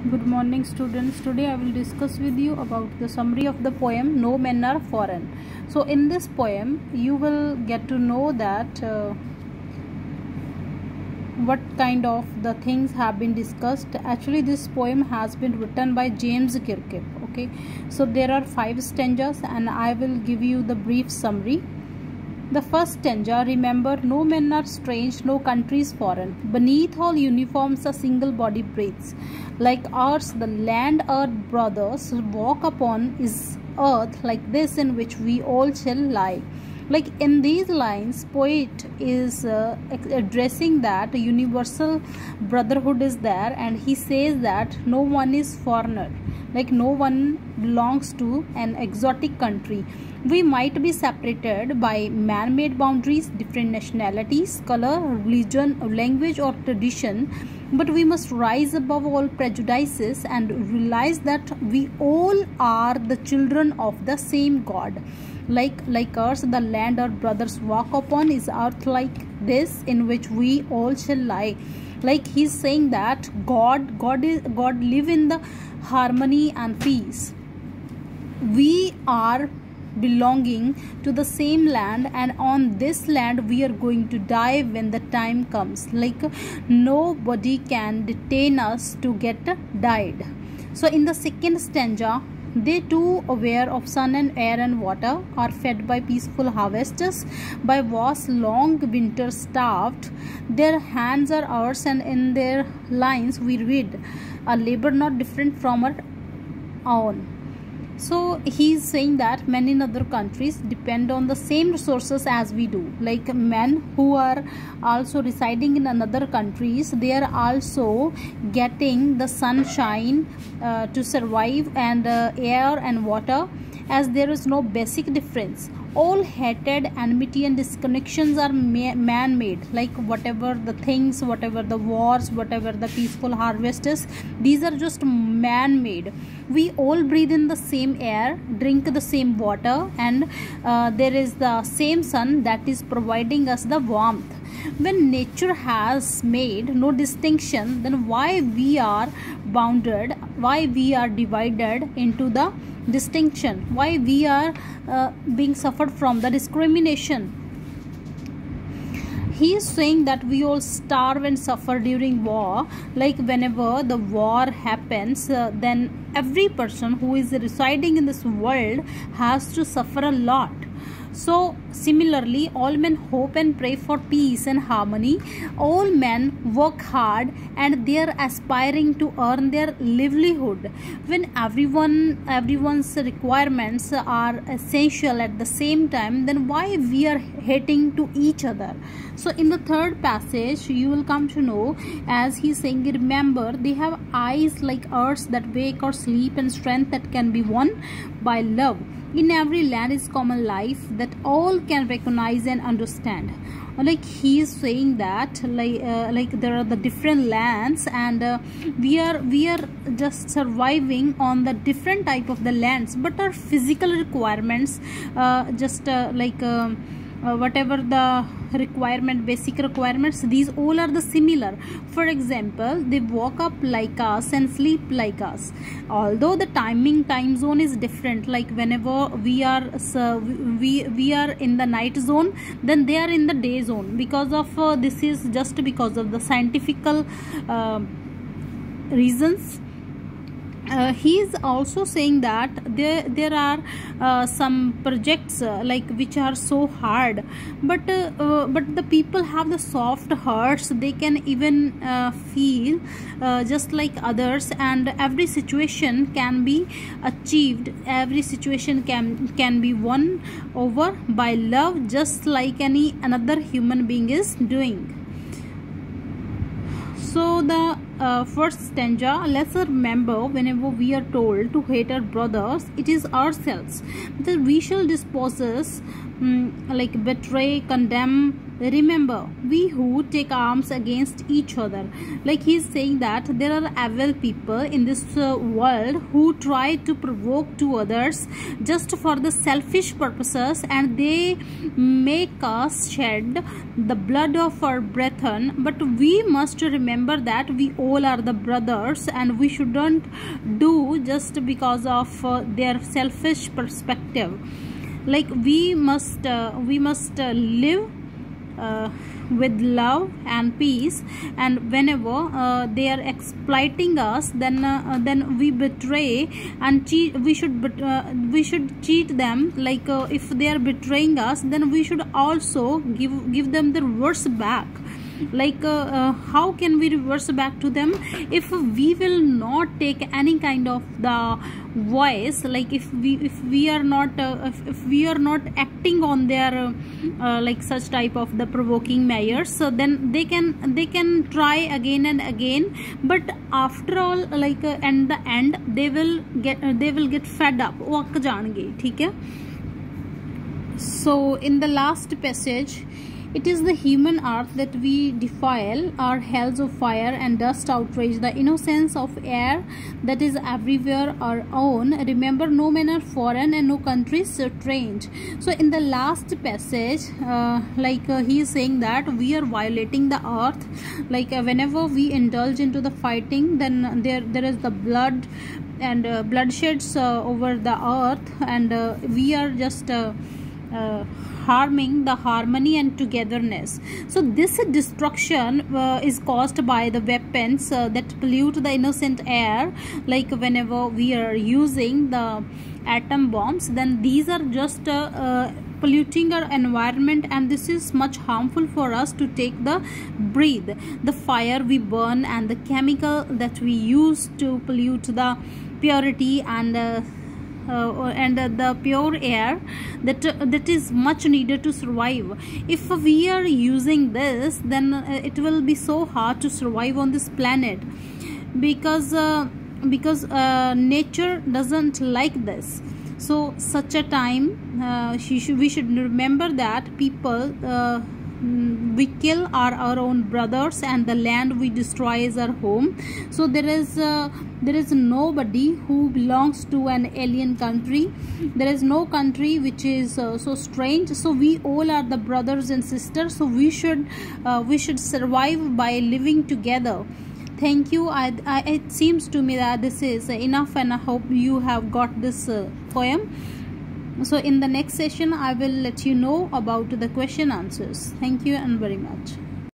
Good morning students. Today I will discuss with you about the summary of the poem No Men Are Foreign. So in this poem you will get to know that what kind of the things have been discussed. Actually this poem has been written by James Kirkup. Okay, so there are 5 stanzas and I will give you the brief summary. The first stanza, remember, no men are strange, no country is foreign. Beneath all uniforms a single body breathes. Like ours, the land earth brothers walk upon is earth like this in which we all shall lie. Like in these lines, poet is addressing that universal brotherhood is there, and he says that no one is foreigner, like no one belongs to an exotic country. We might be separated by man-made boundaries, different nationalities, color, religion, language or tradition, but we must rise above all prejudices and realize that we all are the children of the same God. Like us, the land our brothers walk upon is earth like this in which we all shall lie. Like he's saying that God live in the harmony and peace. We are belonging to the same land, and on this land we are going to die when the time comes. Like nobody can detain us to get died. So in the second stanza, they too, aware of sun and air and water, are fed by peaceful harvests, by vast long winter starved. Their hands are ours, and in their lines we read a labor not different from our own. So he is saying that men in other countries depend on the same resources as we do. Like men who are also residing in another countries, they are also getting the sunshine to survive, and air and water, as there is no basic difference. All hatred, enmity and disconnections are man-made. Like whatever the things, whatever the wars, whatever the peaceful harvests, these are just man-made. We all breathe in the same air, drink the same water, and there is the same sun that is providing us the warmth. When nature has made no distinction, then why we are bounded, why we are divided into the distinction, why we are being suffered from the discrimination. He is saying that we all starve and suffer during war. Like whenever the war happens, then every person who is residing in this world has to suffer a lot. So similarly, all men hope and pray for peace and harmony. All men work hard and they are aspiring to earn their livelihood. When everyone's requirements are essential at the same time, then why we are hating to each other? So in the third passage, you will come to know, as he's saying, remember, they have eyes like ours that wake or sleep, and strength that can be won by love. In every land is common life that all can recognize and understand. Like he is saying that like there are the different lands, and we are just surviving on the different type of the lands, but our physical requirements whatever the requirement, basic requirements, these all are the similar. For example, they walk up like us and sleep like us, although the time zone is different. Like whenever we are in the night zone, then they are in the day zone, because of this is just because of the scientific reasons. He is also saying that there are some projects like which are so hard, but the people have the soft hearts. They can even feel just like others, and every situation can be achieved, every situation can be won over by love, just like any another human being is doing. So the first stanza, let's remember, whenever we are told to hate our brothers, it is ourselves that we shall dispossess, like betray, condemn. Remember, we who take arms against each other. Like he is saying that there are evil people in this world who try to provoke to others just for the selfish purposes, and they make us shed the blood of our brethren. But we must remember that we all all are the brothers, and we shouldn't do just because of their selfish perspective. Like we must live with love and peace, and whenever they are exploiting us, then we betray and cheat. We should cheat them. Like if they are betraying us, then we should also give them the reverse back. Like how can we reverse back to them if we will not take any kind of the voice? Like if we are not acting on their like such type of the provoking measures, so then they can try again and again, but after all, like at the end they will get fed up. वो अक जाएंगे, ठीक है. So in the last passage, it is the human earth that we defile, our hells of fire and dust outrage the innocence of air that is everywhere our own. Remember, no men are foreign and no country strange. So in the last passage, he is saying that we are violating the earth. Like whenever we indulge into the fighting, then there is the blood and bloodsheds over the earth, and we are just harming the harmony and togetherness. So this destruction is caused by the weapons that pollute the innocent air. Like whenever we are using the atom bombs, then these are just polluting our environment, and this is much harmful for us to take the breathe. The fire we burn and the chemical that we use to pollute the purity and the pure air that is much needed to survive. If we are using this, then it will be so hard to survive on this planet, because nature doesn't like this. So such a time we should remember that people we kill are our own brothers, and the land we destroy is our home. So there is nobody who belongs to an alien country. There is no country which is so strange. So we all are the brothers and sisters. So we should survive by living together. Thank you. It seems to me that this is enough, and I hope you have got this poem. So in the next session, I will let you know about the question answers. Thank you and very much.